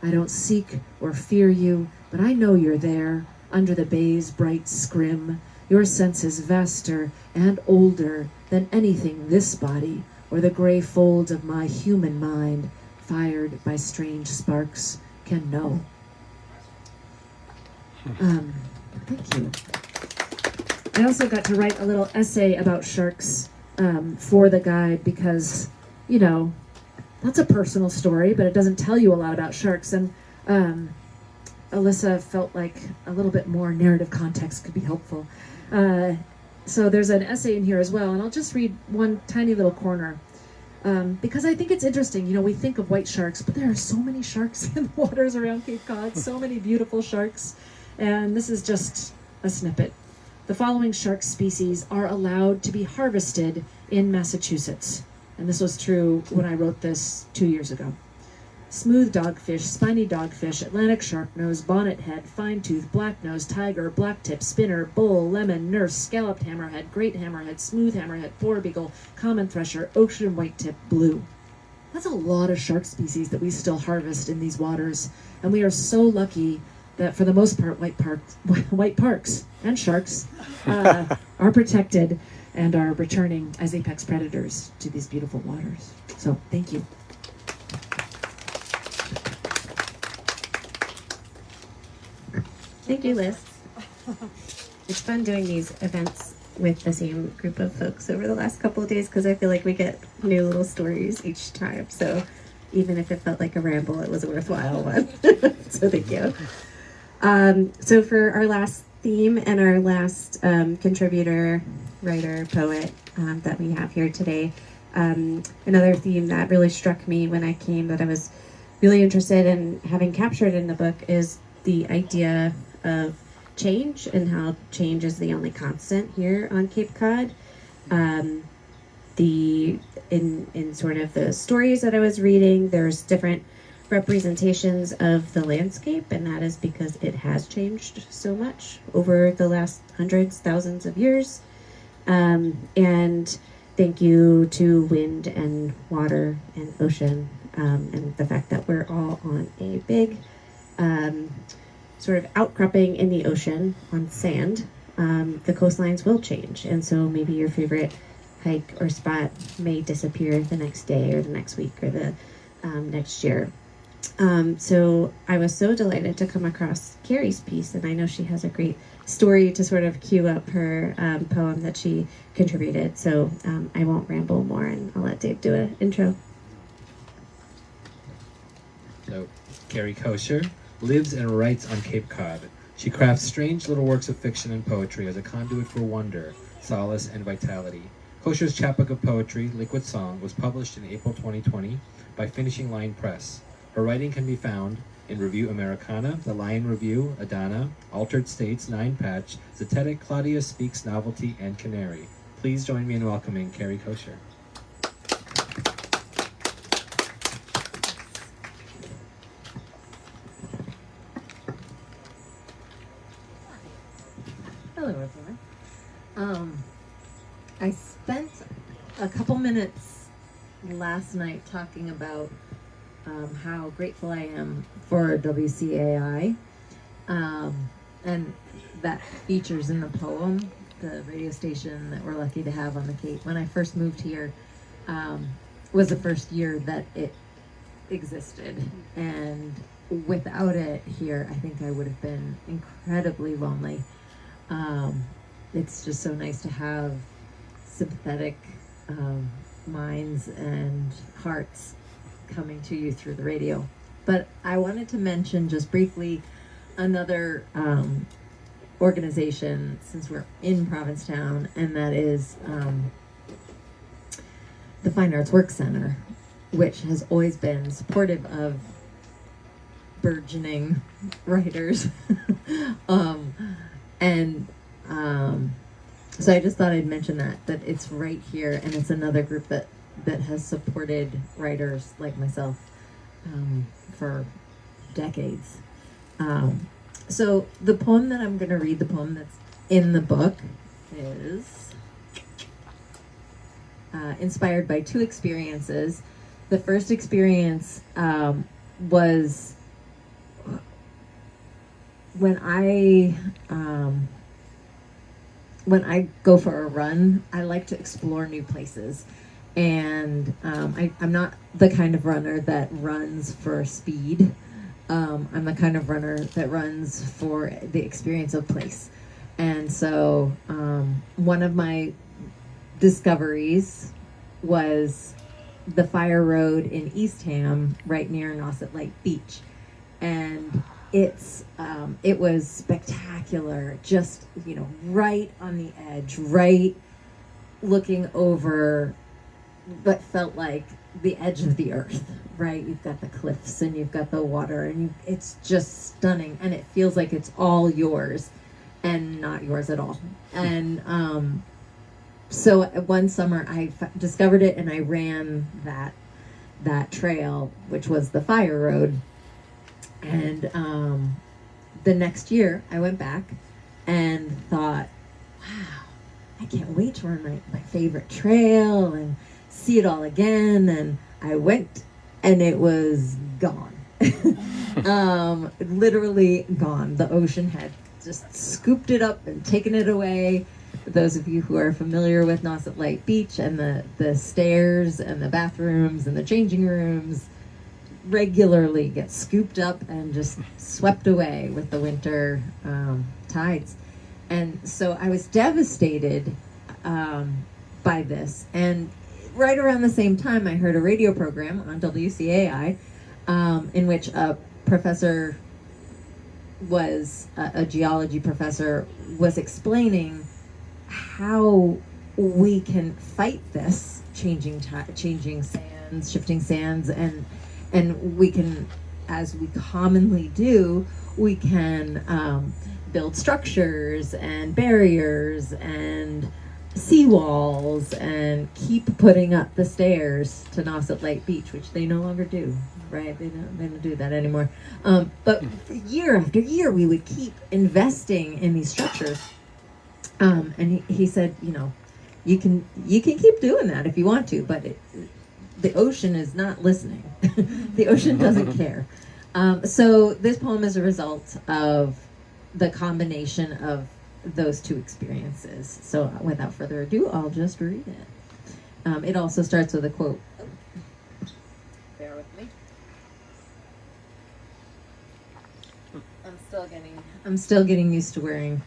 I don't seek or fear you, but I know you're there, under the bay's bright scrim. Your sense is vaster and older than anything this body or the gray folds of my human mind, fired by strange sparks, can know. Thank you. I also got to write a little essay about sharks for the guide because, you know, that's a personal story, but it doesn't tell you a lot about sharks. And Ilyssa felt like a little bit more narrative context could be helpful. So there's an essay in here as well, and I'll just read one tiny little corner. Because I think it's interesting, you know, we think of white sharks, but there are so many sharks in the waters around Cape Cod, so many beautiful sharks. And this is just a snippet. The following shark species are allowed to be harvested in Massachusetts. And this was true when I wrote this 2 years ago. Smooth dogfish, spiny dogfish, Atlantic sharknose, bonnethead, fine-tooth, blacknose, tiger, blacktip, spinner, bull, lemon, nurse, scalloped hammerhead, great hammerhead, smooth hammerhead, boarbeagle, common thresher, ocean whitetip, blue. That's a lot of shark species that we still harvest in these waters. And we are so lucky that for the most part, white parks and sharks are protected and are returning as apex predators to these beautiful waters. So thank you. Thank you, Liz. It's fun doing these events with the same group of folks over the last couple of days because I feel like we get new little stories each time. So even if it felt like a ramble, it was a worthwhile one. So thank you. So for our last theme and our last contributor, writer, poet that we have here today, another theme that really struck me when I came that I was really interested in having captured in the book is the idea of change and how change is the only constant here on Cape Cod. In sort of the stories that I was reading, there's different representations of the landscape, and that is because it has changed so much over the last hundreds, thousands of years. And thank you to wind and water and ocean, and the fact that we're all on a big sort of outcropping in the ocean on sand. The coastlines will change, and so maybe your favorite hike or spot may disappear the next day or the next week or the next year. So I was so delighted to come across Carrie's piece, and I know she has a great story to sort of cue up her poem that she contributed. So I won't ramble more, and I'll let Dave do an intro. So, Carrie Koscher lives and writes on Cape Cod. She crafts strange little works of fiction and poetry as a conduit for wonder, solace, and vitality. Koscher's chapbook of poetry, Liquid Song, was published in April 2020 by Finishing Line Press. Her writing can be found in Review Americana, The Lion Review, Adana, Altered States, Nine Patch, Zetetic, Claudia Speaks, Novelty, and Canary. Please join me in welcoming Carrie Koscher. everyone. I spent a couple minutes last night talking about how grateful I am for WCAI, and that features in the poem, the radio station that we're lucky to have on the Cape. When I first moved here, was the first year that it existed, and without it here, I think I would have been incredibly lonely. It's just so nice to have sympathetic minds and hearts coming to you through the radio. But I wanted to mention just briefly another organization, since we're in Provincetown, and that is the Fine Arts Work Center, which has always been supportive of burgeoning writers. So I just thought I'd mention that it's right here, and it's another group that has supported writers like myself for decades. So the poem that I'm going to read, the poem that's in the book, is inspired by two experiences. The first experience was when I go for a run, I like to explore new places. And I'm not the kind of runner that runs for speed. I'm the kind of runner that runs for the experience of place. And so one of my discoveries was the Fire Road in Eastham, right near Nauset Lake Beach. And it was spectacular, just, right on the edge, right looking over what felt like the edge of the earth, right? You've got the cliffs and you've got the water, and it's just stunning, and it feels like it's all yours and not yours at all. And so one summer I discovered it, and I ran that trail, which was the Fire Road. And the next year I went back and thought, wow, I can't wait to run my favorite trail and see it all again. And I went, and it was gone. Literally gone. The ocean had just scooped it up and taken it away. For those of you who are familiar with Nauset Lake Beach and the stairs and the bathrooms and the changing rooms, regularly get scooped up and just swept away with the winter tides. And so I was devastated by this. And right around the same time, I heard a radio program on WCAI in which a professor was, a geology professor, was explaining how we can fight this changing sands, shifting sands, and we can, as we commonly do, we can build structures and barriers and seawalls and keep putting up the stairs to Nauset Lake Beach, which they no longer do, right? They don't do that anymore. But year after year, we would keep investing in these structures. And he said, you can keep doing that if you want to, but the ocean is not listening. The ocean doesn't care. So this poem is a result of the combination of those two experiences. So without further ado, I'll just read it. It also starts with a quote. Bear with me. I'm still getting used to wearing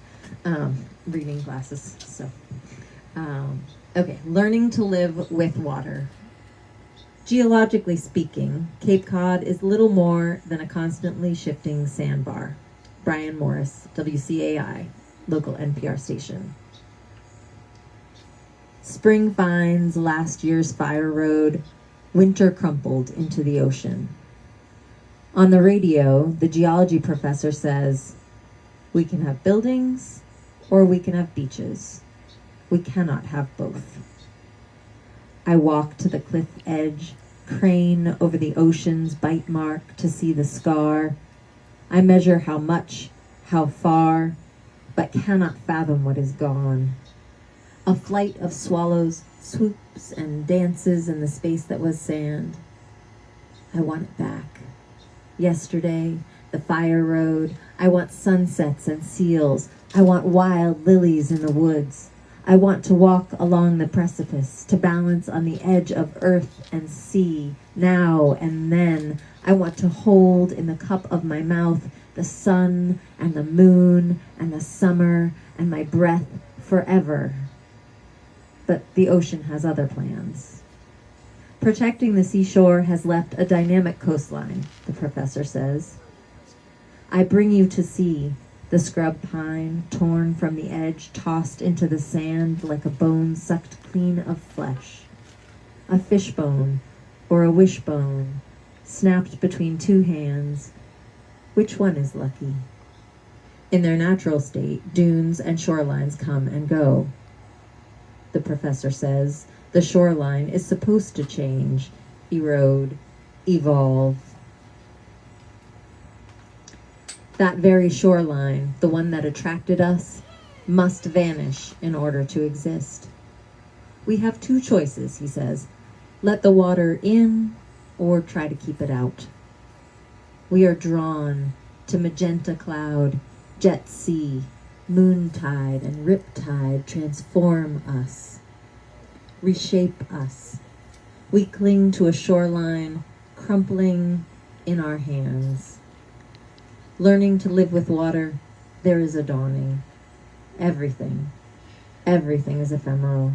reading glasses. So, okay. Learning to live with water. Geologically speaking, Cape Cod is little more than a constantly shifting sandbar. Brian Morris, WCAI, local NPR station. Spring finds last year's Fire Road, winter crumpled into the ocean. On the radio, the geology professor says, we can have buildings or we can have beaches. We cannot have both. I walk to the cliff edge, crane over the ocean's bite mark to see the scar. I measure how much, how far, but cannot fathom what is gone. A flight of swallows swoops and dances in the space that was sand. I want it back. Yesterday, the fire road. I want sunsets and seals. I want wild lilies in the woods. I want to walk along the precipice, to balance on the edge of earth and sea, now and then. I want to hold in the cup of my mouth the sun and the moon and the summer and my breath forever. But the ocean has other plans. Protecting the seashore has left a dynamic coastline, the professor says. I bring you to see the scrub pine, torn from the edge, tossed into the sand like a bone sucked clean of flesh. A fishbone or a wishbone, snapped between two hands. Which one is lucky? In their natural state, dunes and shorelines come and go. The professor says the shoreline is supposed to change, erode, evolve. That very shoreline, the one that attracted us, must vanish in order to exist. We have two choices, he says. Let the water in or try to keep it out. We are drawn to magenta cloud, jet sea, moontide and riptide transform us, reshape us. We cling to a shoreline, crumpling in our hands. Learning to live with water, there is a dawning. Everything is ephemeral.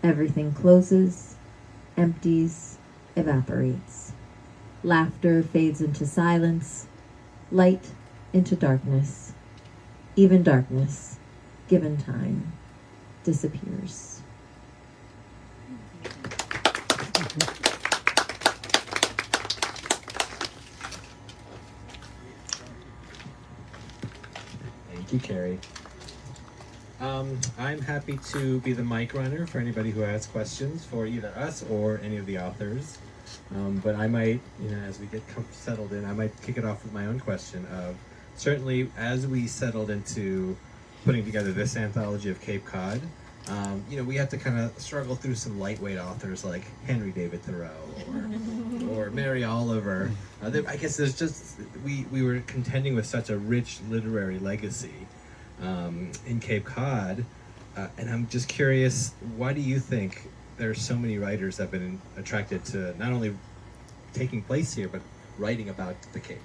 Everything closes, empties, evaporates. Laughter fades into silence, light into darkness. Even darkness, given time, disappears. Thank you, Carrie. I'm happy to be the mic runner for anybody who has questions for either us or any of the authors. But I might, as we get settled in, I might kick it off with my own question of, certainly as we settled into putting together this anthology of Cape Cod, we had to kind of struggle through some lightweight authors like Henry David Thoreau or Mary Oliver. I guess there's just, we were contending with such a rich literary legacy in Cape Cod, and I'm just curious, why do you think there are so many writers that have been attracted to not only taking place here, but writing about the Cape?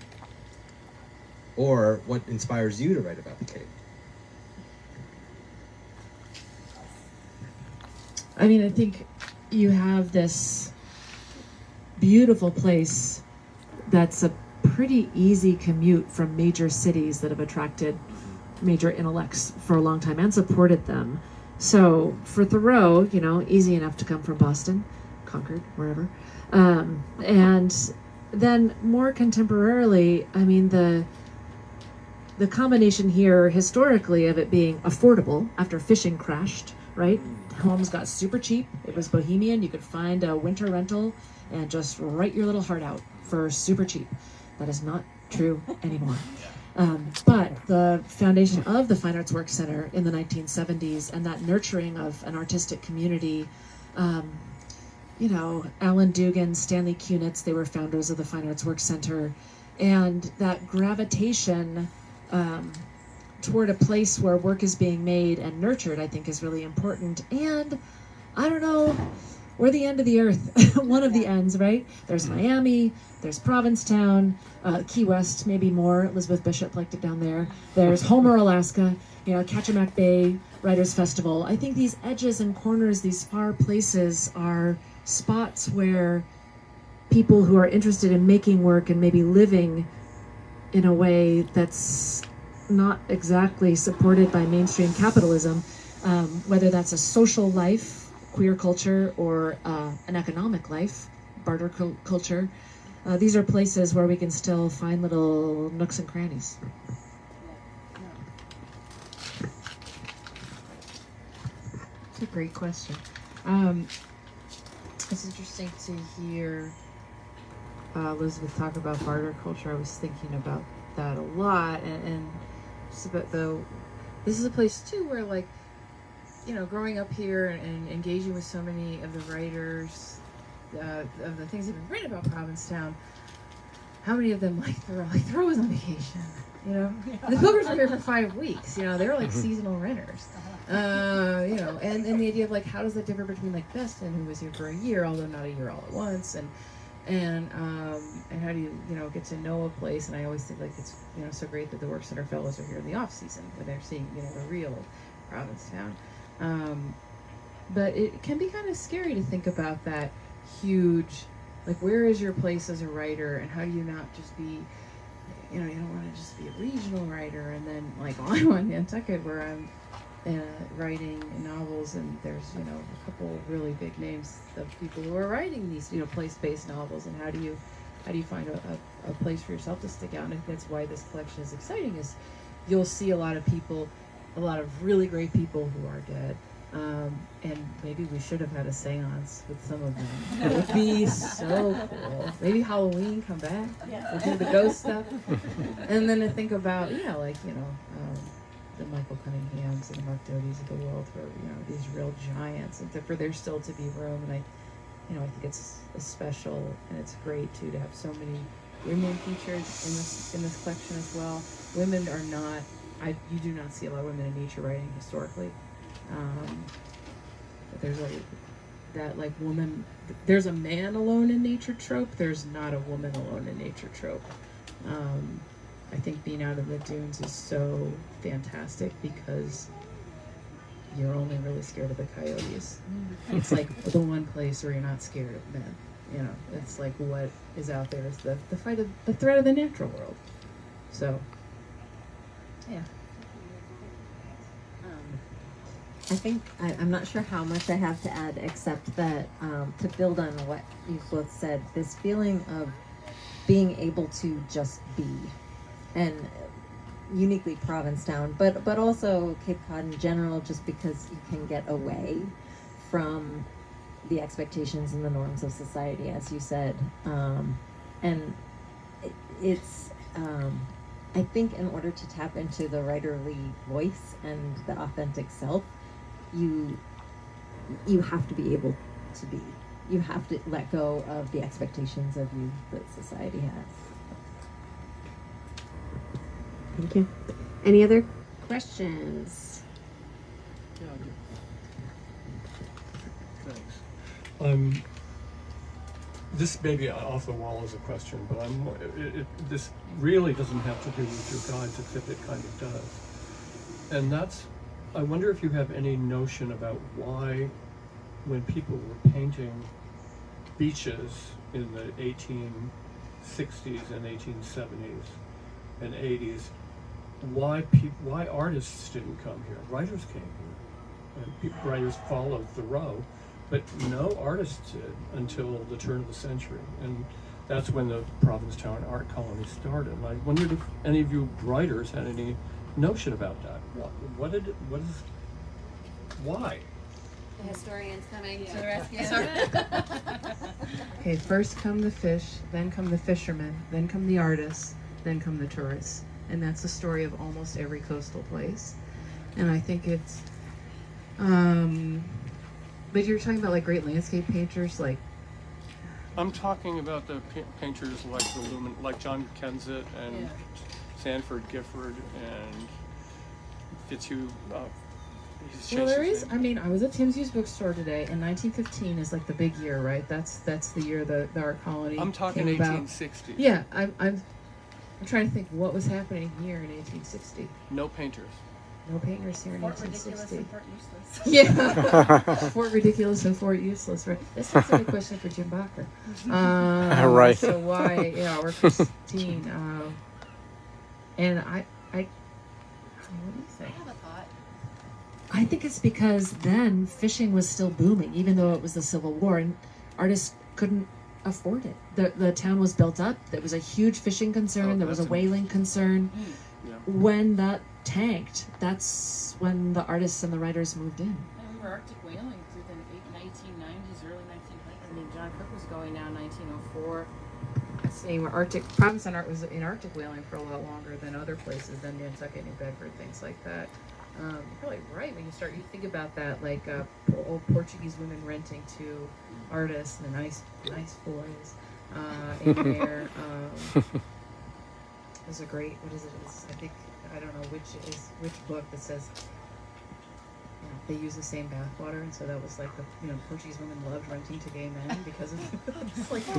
Or what inspires you to write about the Cape? I mean, I think you have this beautiful place that's a pretty easy commute from major cities that have attracted major intellects for a long time and supported them. So for Thoreau, easy enough to come from Boston, Concord, wherever. And then more contemporarily, I mean, the combination here historically of it being affordable after fishing crashed, right? Homes got super cheap. It was bohemian. You could find a winter rental and just write your little heart out for super cheap. That is not true anymore. But the foundation of the Fine Arts Work Center in the 1970s and that nurturing of an artistic community, Alan Dugan, Stanley Kunitz, they were founders of the Fine Arts Work Center, and that gravitation toward a place where work is being made and nurtured, I think, is really important. And I don't know, we're the end of the earth, one of the ends, right? There's Miami, there's Provincetown, Key West, maybe more. Elizabeth Bishop liked it down there. There's Homer, Alaska, Kachemak Bay Writers Festival. I think these edges and corners, these far places are spots where people who are interested in making work and maybe living in a way that's not exactly supported by mainstream capitalism, whether that's a social life, queer culture, or an economic life, barter culture. These are places where we can still find little nooks and crannies. That's a great question. It's interesting to hear Elizabeth talk about barter culture. I was thinking about that a lot, and just about this is a place too where, like, you know, growing up here and engaging with so many of the writers of the things that have been written about Provincetown, how many of them like Thoreau was on vacation, you know? The Pilgrims were here for 5 weeks, you know, they were like seasonal renters. You know, and the idea of like, how does that differ between like Beston, who was here for a year, although not a year all at once, and how do you know, get to know a place? And I always think like it's, you know, so great that the Work Center fellows are here in the off season when they're seeing, you know, the real Provincetown. But it can be kind of scary to think about that huge, like, where is your place as a writer, and how do you not just be, you know, you don't want to just be a regional writer, and then like I'm on Nantucket where I'm writing novels, and there's, you know, a couple really big names of people who are writing these, you know, place-based novels, and how do you find a place for yourself to stick out? And I think that's why this collection is exciting, is you'll see a lot of people, a lot of really great people who are dead. And maybe we should have had a seance with some of them. It would be so cool. Maybe Halloween, come back. We'll do the ghost stuff. And then to think about, yeah, like, you know, the Michael Cunninghams and the Mark Dotys of the world, where, you know, these real giants, and for there still to be room. And I think it's special, and it's great too to have so many women featured in this collection as well. Women are not, you do not see a lot of women in nature writing historically. There's woman, there's a man alone in nature trope, there's not a woman alone in nature trope. I think being out of the dunes is so fantastic because you're only really scared of the coyotes. It's like the one place where you're not scared of men. You know, it's like what is out there is the fight of the threat of the natural world. So, yeah. I think I'm not sure how much I have to add, except that to build on what you both said, this feeling of being able to just be, and uniquely Provincetown, but also Cape Cod in general, just because you can get away from the expectations and the norms of society, as you said, and it's. I think in order to tap into the writerly voice and the authentic self, you have to be able to be. You have to let go of the expectations of you that society has. Thank you. Any other questions? Thanks. This may be off the wall as a question, but this really doesn't have to do with your guides, except it kind of does. And that's, I wonder if you have any notion about why, when people were painting beaches in the 1860s and 1870s and 80s, why artists didn't come here. Writers came here, and writers followed Thoreau. But no artists did until the turn of the century, and that's when the Provincetown art colony started. And I wondered if any of you writers had any notion about that. Why? The historian's coming to the rescue. Okay, first come the fish, then come the fishermen, then come the artists, then come the tourists. And that's the story of almost every coastal place. And I think it's, but you're talking about like great landscape painters, like. I'm talking about the painters like like John Kensett and Sanford Gifford and Fitzhugh. Well, there is. I mean, I was at Tim's used bookstore today, and 1915 is like the big year, right? That's the year the art colony. I'm talking 1860. Yeah, I'm trying to think what was happening here in 1860. No painters. No painters here in Fort 1860. Ridiculous and Fort Useless. Yeah, Fort Ridiculous and Fort Useless, right? This sounds like a question for Jim Bacher. Right. So why, or Christine, and I, what do you think? I have a thought. I think it's because then fishing was still booming, even though it was the Civil War, and artists couldn't afford it. The town was built up. There was a huge fishing concern. There was a whaling concern. Yeah. When that tanked, that's when the artists and the writers moved in. And we were Arctic whaling through the 1990s, early 1900s. I mean, John Cook was going down 1904. Saying where Provincetown art was in Arctic whaling for a lot longer than other places, than Nantucket, New Bedford, things like that. You're probably right when you think about that, like old Portuguese women renting to artists and the nice boys in there. There's a great, what is it? I think, I don't know which book that says, they use the same bathwater, and so that was like the Portuguese women loved renting to gay men because of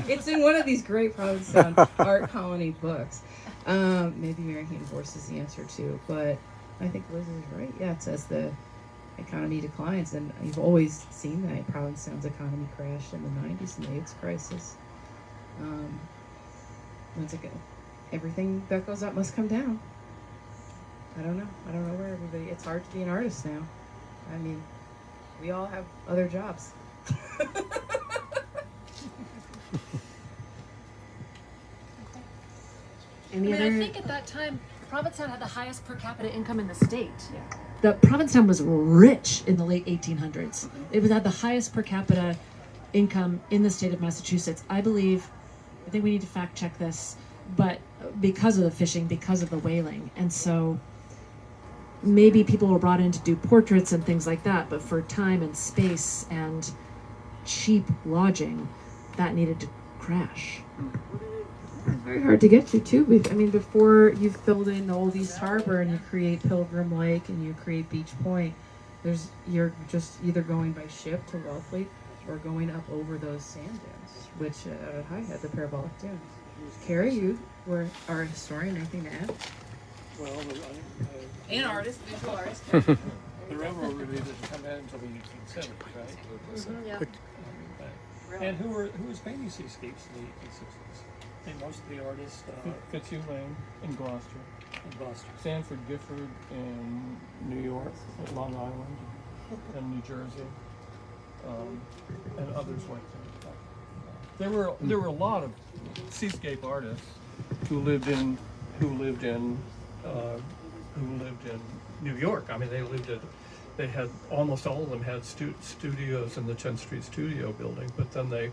it's in one of these great Provincetown art colony books. Maybe Mary Hayden Vorse is the answer too, but I think Liz is right. Yeah, it says the economy declines, and you've always seen that. Provincetown's economy crashed in the 90s in the AIDS crisis. Once again, everything that goes up must come down. I don't know where everybody. It's hard to be an artist now. I mean, we all have other jobs. I think at that time, Provincetown had the highest per capita income in the state. Yeah. The Provincetown was rich in the late 1800s. It had the highest per capita income in the state of Massachusetts. I think we need to fact check this, but because of the fishing, because of the whaling. And so maybe people were brought in to do portraits and things like that, but for time and space and cheap lodging, that needed to crash. It's very hard to get to too. Before you've filled in the Old East Harbor and you create Pilgrim Lake and you create Beach Point, you're just either going by ship to Wellfleet or going up over those sand dunes, which I had the parabolic dunes. Carrie, you were our historian. Anything to add? Well, An artist, visual artist. the railroad really didn't come in until the 1870s, right? Yeah. And who was painting seascapes in the 1860s? And most of the artists, Fitzhugh Lane in Gloucester, Sanford Gifford in New York, at Long Island, and New Jersey, and others like that. There were a lot of seascape artists who lived in New York. I mean, they had almost all of them had studios in the 10th Street Studio Building, but then they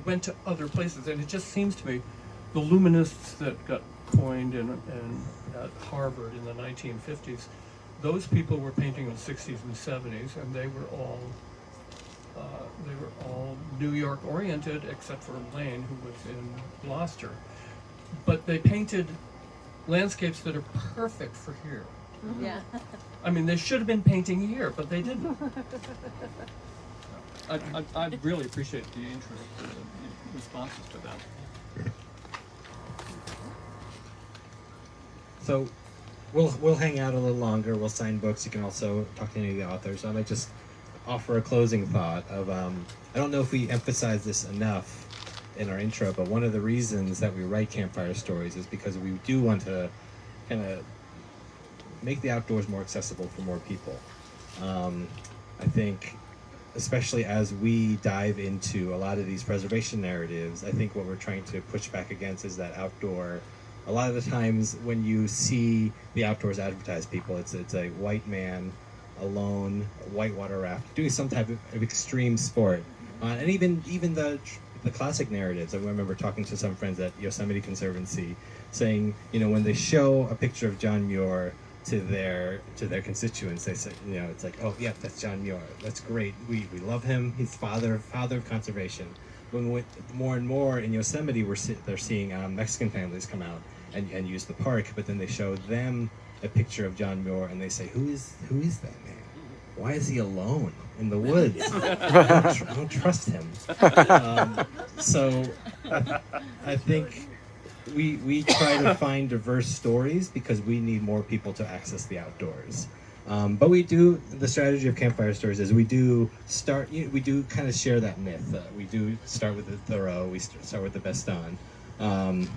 went to other places, and it just seems to me the Luminists that got coined at Harvard in the 1950s, those people were painting in the 60s and 70s, and they were all New York oriented, except for Lane, who was in Gloucester. But they painted landscapes that are perfect for here. Yeah. I mean, they should have been painting here, but they didn't. I really appreciate the interest, the responses to that. So we'll hang out a little longer. We'll sign books. You can also talk to any of the authors. I might just offer a closing thought of I don't know if we emphasize this enough in our intro, but one of the reasons that we write Campfire Stories is because we do want to kind of make the outdoors more accessible for more people. I think, especially as we dive into a lot of these preservation narratives, I think what we're trying to push back against is that outdoor. A lot of the times when you see the outdoors advertised, people, it's a white man alone, whitewater raft, doing some type of extreme sport, and even the classic narratives. I remember talking to some friends at Yosemite Conservancy, saying, when they show a picture of John Muir to their constituents, they say, it's like, oh yeah, that's John Muir. That's great. We love him. He's father of conservation. When more and more in Yosemite, they're seeing Mexican families come out and use the park, but then they show them a picture of John Muir and they say, who is that man? Why is he alone in the woods? I don't trust him. So I think we try to find diverse stories because we need more people to access the outdoors. But the strategy of Campfire Stories is we do kind of share that myth. We do start with the Thoreau, we start with the Beston. But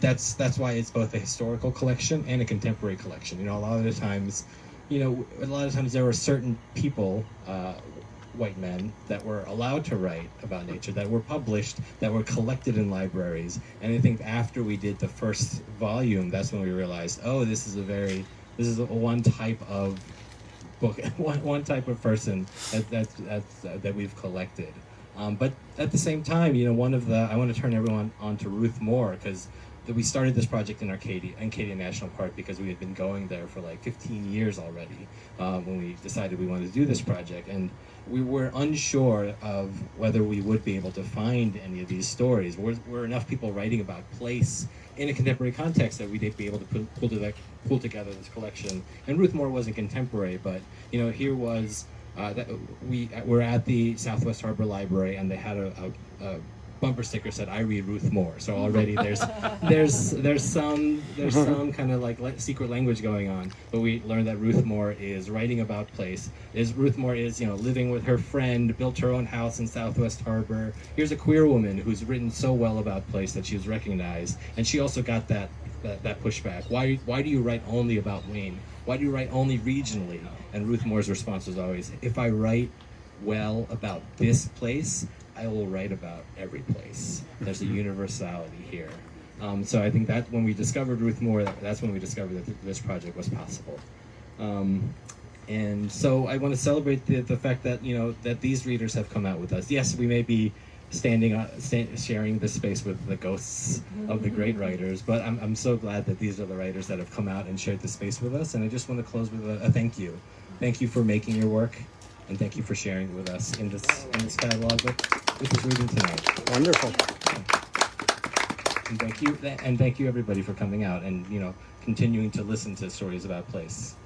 that's why it's both a historical collection and a contemporary collection. A lot of the times there were certain people, white men, that were allowed to write about nature, that were published, that were collected in libraries. And I think after we did the first volume, that's when we realized, oh, this is one type of book, one type of person that we've collected. But at the same time, I want to turn everyone on to Ruth Moore, because that we started this project in Arcadia National Park because we had been going there for like 15 years already when we decided we wanted to do this project, and we were unsure of whether we would be able to find any of these stories. Were enough people writing about place in a contemporary context that we'd be able to pull together this collection. And Ruth Moore wasn't contemporary, but here was that we're at the Southwest Harbor Library, and they had a bumper sticker said, "I read Ruth Moore." So already there's some kind of like secret language going on. But we learned that Ruth Moore is writing about place. Ruth Moore is living with her friend, built her own house in Southwest Harbor. Here's a queer woman who's written so well about place that she was recognized, and she also got that pushback. Why do you write only about Wayne? Why do you write only regionally? And Ruth Moore's response was always, if I write well about this place, I will write about every place. There's a universality here. So I think that when we discovered Ruth Moore, that's when we discovered that this project was possible. And so I want to celebrate the fact that that these readers have come out with us. Yes, we may be sharing this space with the ghosts of the great writers, but I'm so glad that these are the writers that have come out and shared this space with us. And I just want to close with a thank you. Thank you for making your work, and thank you for sharing it with us in this catalog with this reading tonight. Wonderful. And thank you everybody for coming out and continuing to listen to stories about place.